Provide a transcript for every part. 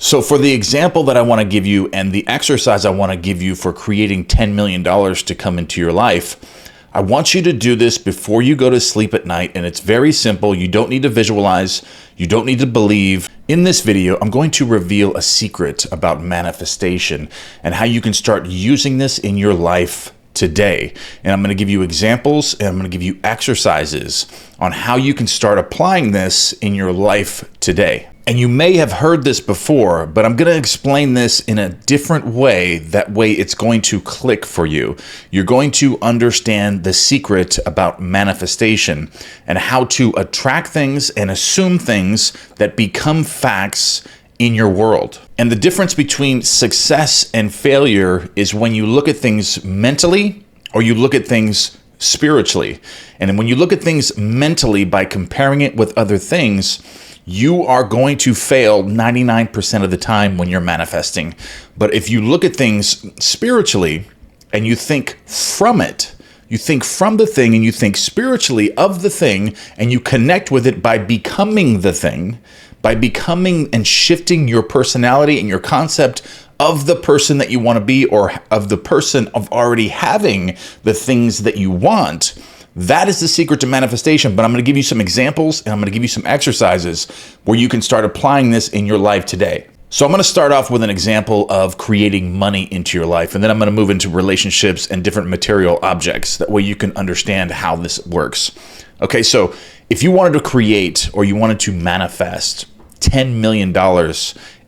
So for the example that I want to give you and the exercise I want to give you for creating $10 million to come into your life, I want you to do this before you go to sleep at night, and it's very simple. You don't need to visualize. You don't need to believe. In this video, I'm going to reveal a secret about manifestation and how you can start using this in your life today. And I'm going to give you examples and I'm going to give you exercises on how you can start applying this in your life today. And you may have heard this before, but I'm going to explain this in a different way. That way it's going to click for you. You're going to understand the secret about manifestation and how to attract things and assume things that become facts in your world. And the difference between success and failure is when you look at things mentally or you look at things spiritually. And when you look at things mentally by comparing it with other things, you are going to fail 99% of the time when you're manifesting. But if you look at things spiritually and you think from it, you think from the thing and you think spiritually of the thing and you connect with it by becoming the thing, by becoming and shifting your personality and your concept of the person that you want to be or of the person of already having the things that you want. That is the secret to manifestation, but I'm going to give you some examples and I'm going to give you some exercises where you can start applying this in your life today. So I'm going to start off with an example of creating money into your life, and then I'm going to move into relationships and different material objects. That way you can understand how this works. Okay, so if you wanted to create or you wanted to manifest $10 million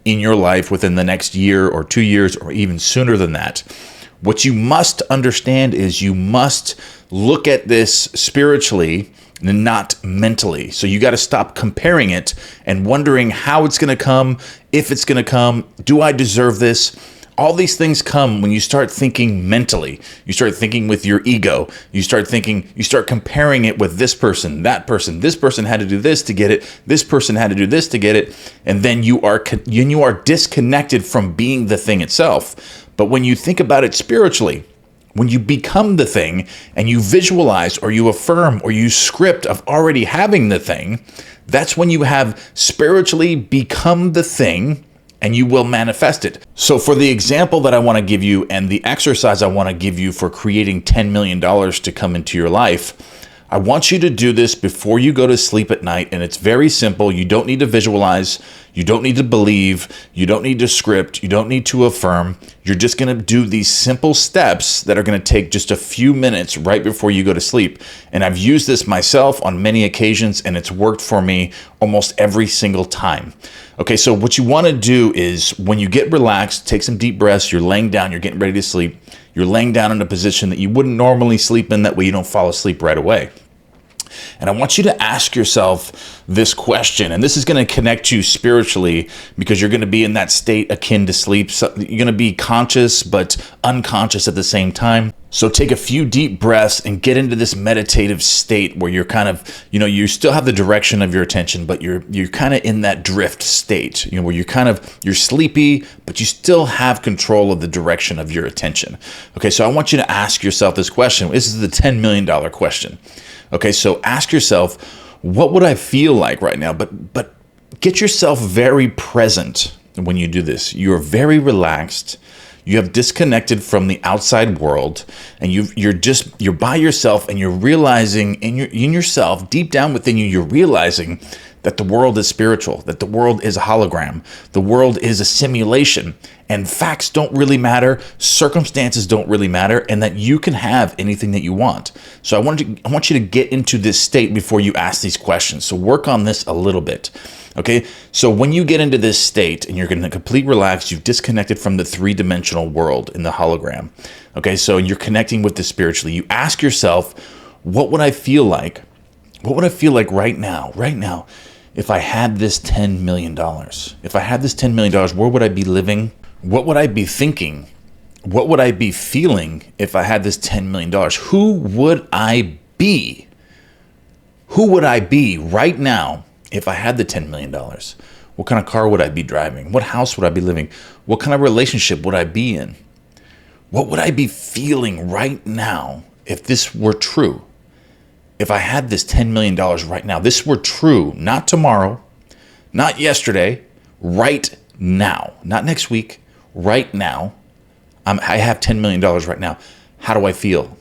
in your life within the next year or 2 years or even sooner than that, what you must understand is you must look at this spiritually and not mentally. So you got to stop comparing it and wondering how it's going to come, if it's going to come, do I deserve this? All these things come when you start thinking mentally. You start thinking with your ego. You start comparing it with this person, that person. This person had to do this to get it. This person had to do this to get it. And then you are disconnected from being the thing itself. But when you think about it spiritually, when you become the thing and you visualize or you affirm or you script of already having the thing, that's when you have spiritually become the thing and you will manifest it. So for the example that I want to give you and the exercise I want to give you for creating $10 million to come into your life, I want you to do this before you go to sleep at night, and it's very simple. You don't need to visualize. You don't need to believe. You don't need to script. You don't need to affirm. You're just going to do these simple steps that are going to take just a few minutes right before you go to sleep. And I've used this myself on many occasions, and it's worked for me almost every single time. Okay, so what you want to do is when you get relaxed, take some deep breaths. You're laying down. You're getting ready to sleep. You're laying down in a position that you wouldn't normally sleep in. That way you don't fall asleep right away. And I want you to ask yourself this question, and this is going to connect you spiritually because you're going to be in that state akin to sleep. So you're going to be conscious but unconscious at the same time. So take a few deep breaths and get into this meditative state where you're kind of, you still have the direction of your attention, but you're kind of in that drift state, where you're sleepy, but you still have control of the direction of your attention. Okay, so I want you to ask yourself this question. This is the $10 million question. Okay, so ask yourself, what would I feel like right now? But get yourself very present when you do this. You're very relaxed. You have disconnected from the outside world, and you're by yourself, and you're realizing in yourself, deep down within you, you're realizing that the world is spiritual, that the world is a hologram, the world is a simulation, and facts don't really matter, circumstances don't really matter, and that you can have anything that you want. So I want you to get into this state before you ask these questions. So work on this a little bit. Okay, so when you get into this state and you're going to complete relax, you've disconnected from the three-dimensional world in the hologram. Okay, so you're connecting with the spiritually. You ask yourself, what would I feel like? What would I feel like right now, if I had this $10 million? If I had this $10 million, where would I be living? What would I be thinking? What would I be feeling if I had this $10 million? Who would I be? Who would I be right now if I had the $10 million? What kind of car would I be driving? What house would I be living? What kind of relationship would I be in? What would I be feeling right now if this were true? If I had this $10 million right now, this were true, not tomorrow, not yesterday, right now, not next week, right now. I have $10 million right now. How do I feel?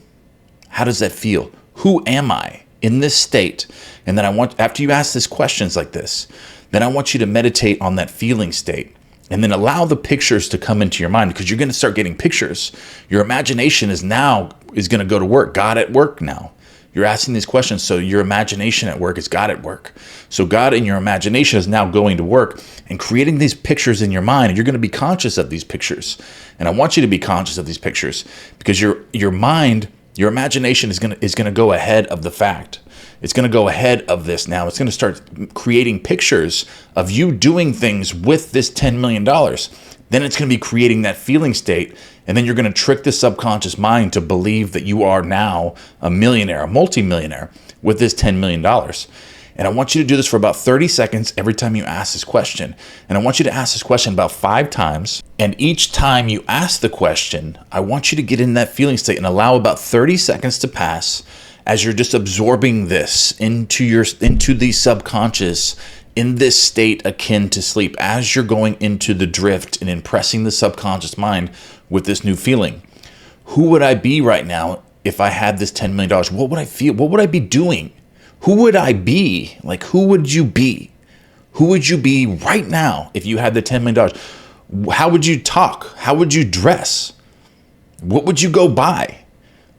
How does that feel? Who am I in this state? And then after you ask these questions like this, then I want you to meditate on that feeling state and then allow the pictures to come into your mind, because you're going to start getting pictures. Your imagination is going to go to work. God at work now. You're asking these questions, so your imagination at work is God at work. So God in your imagination is now going to work and creating these pictures in your mind, and you're going to be conscious of these pictures. And I want you to be conscious of these pictures, because your mind, your imagination is going to go ahead of the fact. It's going to go ahead of this now. It's going to start creating pictures of you doing things with this $10 million. Then it's going to be creating that feeling state. And then you're going to trick the subconscious mind to believe that you are now a millionaire, a multimillionaire with this $10 million. And I want you to do this for about 30 seconds every time you ask this question. And I want you to ask this question about 5 times. And each time you ask the question, I want you to get in that feeling state and allow about 30 seconds to pass as you're just absorbing this into the subconscious, in this state akin to sleep, as you're going into the drift and impressing the subconscious mind with this new feeling. Who would I be right now if I had this $10 million? What would I feel? What would I be doing? Who would I be? Like, who would you be? Who would you be right now if you had the $10 million? How would you talk? How would you dress? What would you go buy?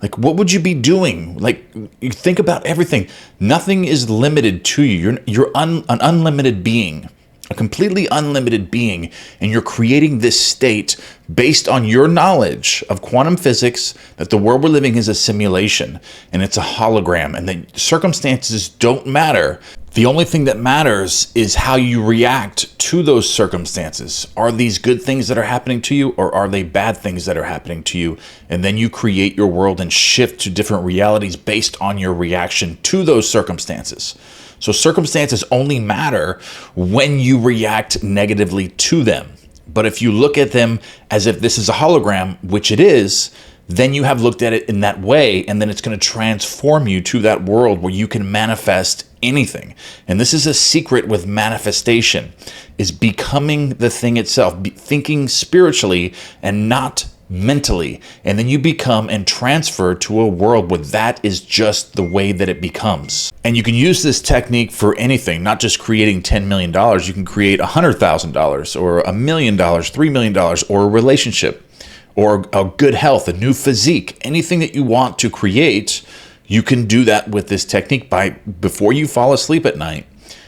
Like, what would you be doing? Like, you think about everything. Nothing is limited to you. You're an unlimited being, a completely unlimited being, and you're creating this state based on your knowledge of quantum physics, that the world we're living is a simulation and it's a hologram, and that circumstances don't matter. The only thing that matters is how you react to those circumstances. Are these good things that are happening to you, or are they bad things that are happening to you? And then you create your world and shift to different realities based on your reaction to those circumstances. So circumstances only matter when you react negatively to them. But if you look at them as if this is a hologram, which it is, then you have looked at it in that way, and then it's going to transform you to that world where you can manifest anything. And this is a secret with manifestation, is becoming the thing itself, thinking spiritually and not mentally. And then you become and transfer to a world where that is just the way that it becomes. And you can use this technique for anything, not just creating $10 million. You can create $100,000 or $1 million, $3 million, or a relationship, or a good health, a new physique, anything that you want to create. You can do that with this technique before you fall asleep at night.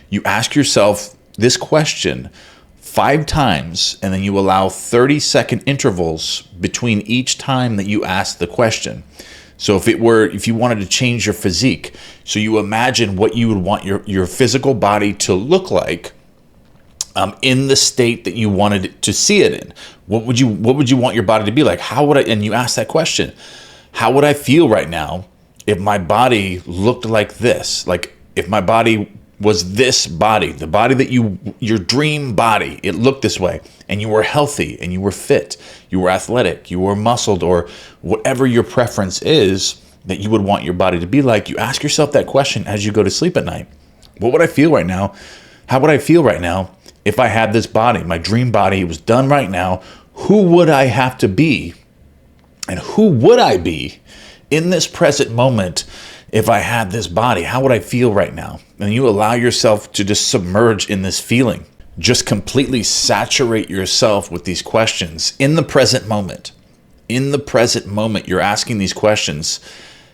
You ask yourself this question 5 times, and then you allow 30-second intervals between each time that you ask the question. So if you wanted to change your physique, so you imagine what you would want your physical body to look like in the state that you wanted to see it in. What would you want your body to be like? And you ask that question, how would I feel right now if my body looked like this? Like, if my body was this body, the body that your dream body, it looked this way, and you were healthy and you were fit, you were athletic, you were muscled, or whatever your preference is that you would want your body to be like. You ask yourself that question as you go to sleep at night. What would I feel right now? How would I feel right now if I had this body, my dream body? It was done right now. Who would I have to be? And who would I be in this present moment if I had this body? How would I feel right now? And you allow yourself to just submerge in this feeling. Just completely saturate yourself with these questions in the present moment. In the present moment, you're asking these questions.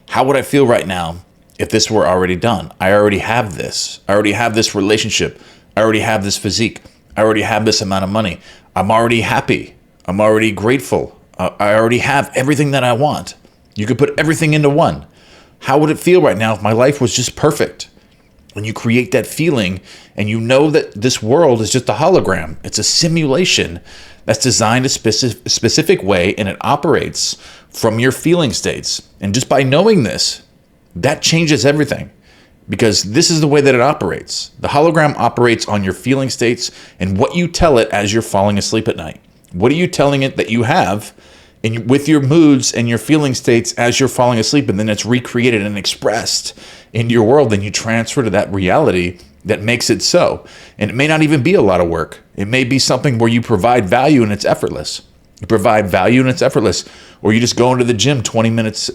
How would I feel right now if this were already done? I already have this. I already have this relationship. I already have this physique. I already have this amount of money. I'm already happy. I'm already grateful. I already have everything that I want. You could put everything into one. How would it feel right now if my life was just perfect? When you create that feeling and you know that this world is just a hologram, it's a simulation that's designed a specific way, and it operates from your feeling states. And just by knowing this, that changes everything, because this is the way that it operates. The hologram operates on your feeling states and what you tell it as you're falling asleep at night. What are you telling it that you have with your moods and your feeling states as you're falling asleep? And then it's recreated and expressed in your world. Then you transfer to that reality that makes it so. And it may not even be a lot of work. It may be something where you provide value and it's effortless. You provide value and it's effortless. Or you just go into the gym 20 minutes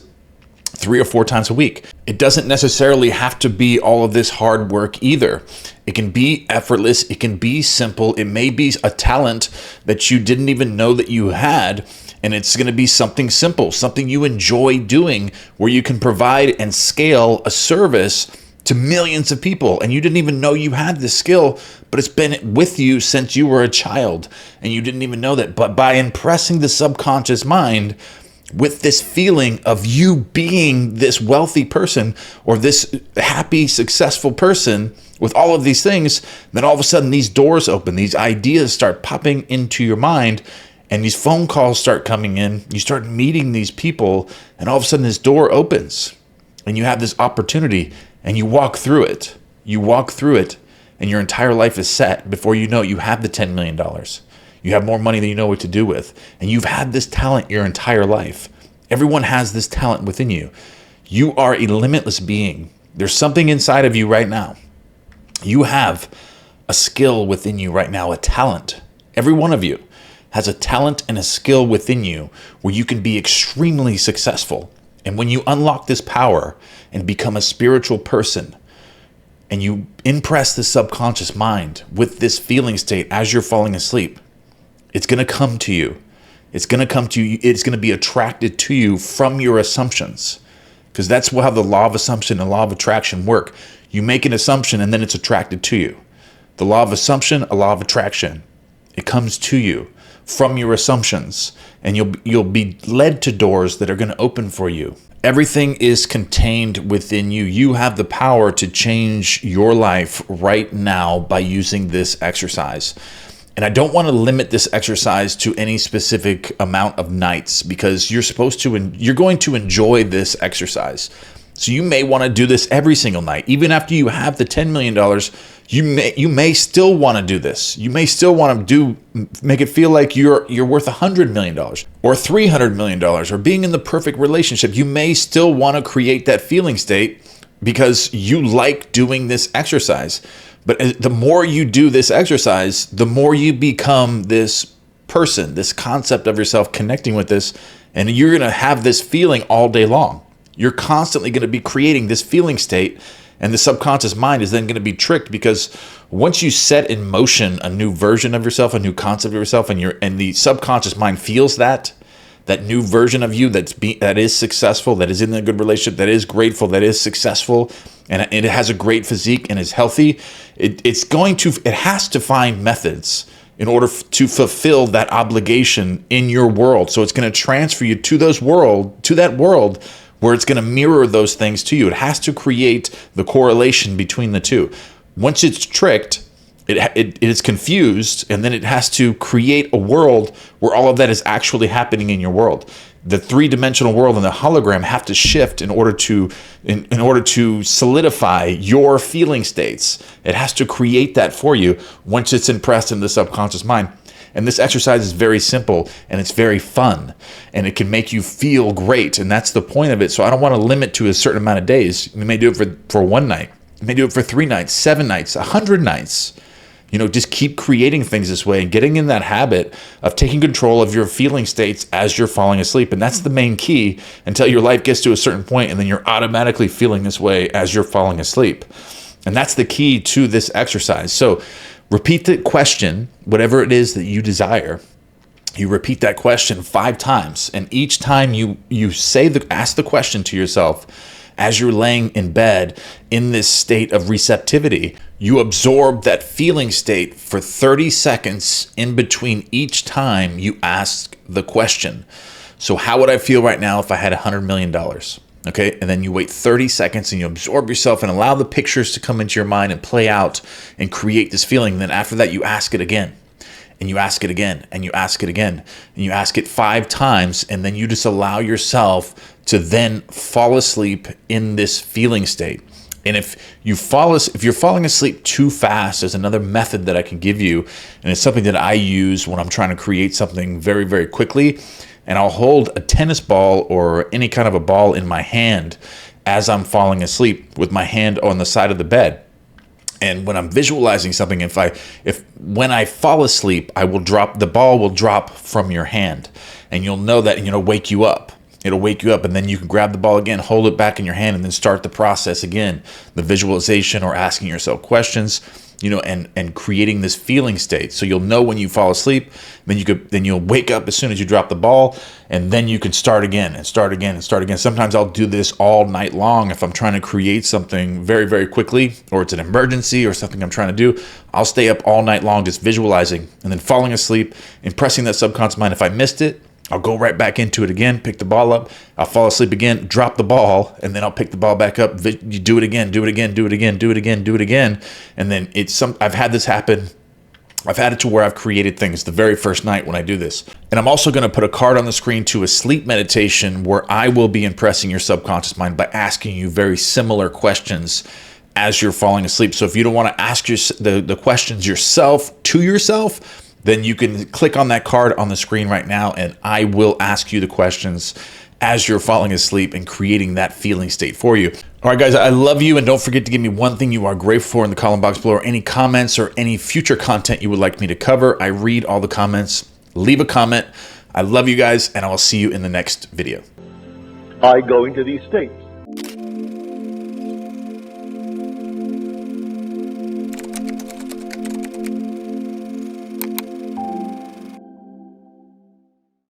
3 or 4 times a week. It doesn't necessarily have to be all of this hard work either. It can be effortless. It can be simple. It may be a talent that you didn't even know that you had. And it's going to be something simple, something you enjoy doing, where you can provide and scale a service to millions of people. And you didn't even know you had this skill, but it's been with you since you were a child and you didn't even know that. But by impressing the subconscious mind with this feeling of you being this wealthy person or this happy, successful person with all of these things, then all of a sudden these doors open, these ideas start popping into your mind, and these phone calls start coming in. You start meeting these people, and all of a sudden this door opens and you have this opportunity and you walk through it. You walk through it and your entire life is set. Before you know it, you have the $10 million. You have more money than you know what to do with. And you've had this talent your entire life. Everyone has this talent within you. You are a limitless being. There's something inside of you right now. You have a skill within you right now, a talent. Every one of you has a talent and a skill within you where you can be extremely successful. And when you unlock this power and become a spiritual person, and you impress the subconscious mind with this feeling state as you're falling asleep, it's going to come to you. It's going to come to you. It's going to be attracted to you from your assumptions, because that's how the law of assumption and law of attraction work. You make an assumption and then it's attracted to you. The law of assumption, a law of attraction. It comes to you from your assumptions, and you'll be led to doors that are going to open for you. Everything is contained within you. You have the power to change your life right now by using this exercise. And I don't want to limit this exercise to any specific amount of nights, because you're going to enjoy this exercise. So you may want to do this every single night. Even after you have the $10 million, you may still want to do this. You may still want to make it feel like you're worth $100 million or $300 million or being in the perfect relationship. You may still want to create that feeling state because you like doing this exercise. But the more you do this exercise, the more you become this person, this concept of yourself connecting with this, and you're going to have this feeling all day long. You're constantly going to be creating this feeling state, and the subconscious mind is then going to be tricked, because once you set in motion a new version of yourself, a new concept of yourself, and the subconscious mind feels that new version of you that is successful, that is in a good relationship, that is grateful, that is successful, and it has a great physique and is healthy, it has to find methods in order to fulfill that obligation in your world. So it's going to transfer you to that world where it's going to mirror those things to you. It has to create the correlation between the two. Once it's tricked, it is confused, and then it has to create a world where all of that is actually happening in your world. The 3-dimensional world and the hologram have to shift in order to solidify your feeling states. It has to create that for you once it's impressed in the subconscious mind. And this exercise is very simple, and it's very fun, and it can make you feel great. And that's the point of it. So I don't want to limit to a certain amount of days. You may do it for one night. You may do it for 3 nights, 7 nights, 100 nights. Just keep creating things this way and getting in that habit of taking control of your feeling states as you're falling asleep. And that's the main key until your life gets to a certain point, and then you're automatically feeling this way as you're falling asleep. And that's the key to this exercise. So repeat the question, whatever it is that you desire. You repeat that question 5 times. And each time you ask the question to yourself, as you're laying in bed in this state of receptivity, you absorb that feeling state for 30 seconds in between each time you ask the question. So how would I feel right now if I had $100 million? Okay, and then you wait 30 seconds and you absorb yourself and allow the pictures to come into your mind and play out and create this feeling. And then after that, you ask it again, and you ask it again, and you ask it again, and you ask it 5 times, and then you just allow yourself to then fall asleep in this feeling state. And if you're falling asleep too fast, there's another method that I can give you, and it's something that I use when I'm trying to create something very, very quickly. And I'll hold a tennis ball or any kind of a ball in my hand as I'm falling asleep with my hand on the side of the bed. And when I'm visualizing something, if when I fall asleep, the ball will drop from your hand, and you'll know that, and it'll wake you up. It'll wake you up, and then you can grab the ball again, hold it back in your hand, and then start the process again, the visualization or asking yourself questions, and creating this feeling state. So you'll know when you fall asleep, then you'll wake up as soon as you drop the ball, and then you can start again and start again and start again. Sometimes I'll do this all night long if I'm trying to create something very, very quickly, or it's an emergency or something I'm trying to do. I'll stay up all night long just visualizing and then falling asleep, impressing that subconscious mind. If I missed it, I'll go right back into it again, pick the ball up, I'll fall asleep again, drop the ball, and then I'll pick the ball back up. You do it again, do it again, do it again, do it again, do it again. And then I've had this happen. I've had it to where I've created things the very first night when I do this. And I'm also going to put a card on the screen to a sleep meditation where I will be impressing your subconscious mind by asking you very similar questions as you're falling asleep. So if you don't want to ask the questions to yourself, then you can click on that card on the screen right now, and I will ask you the questions as you're falling asleep and creating that feeling state for you. All right, guys, I love you, and don't forget to give me one thing you are grateful for in the comment box below, or any comments or any future content you would like me to cover. I read all the comments. Leave a comment. I love you guys, and I will see you in the next video. I go into these states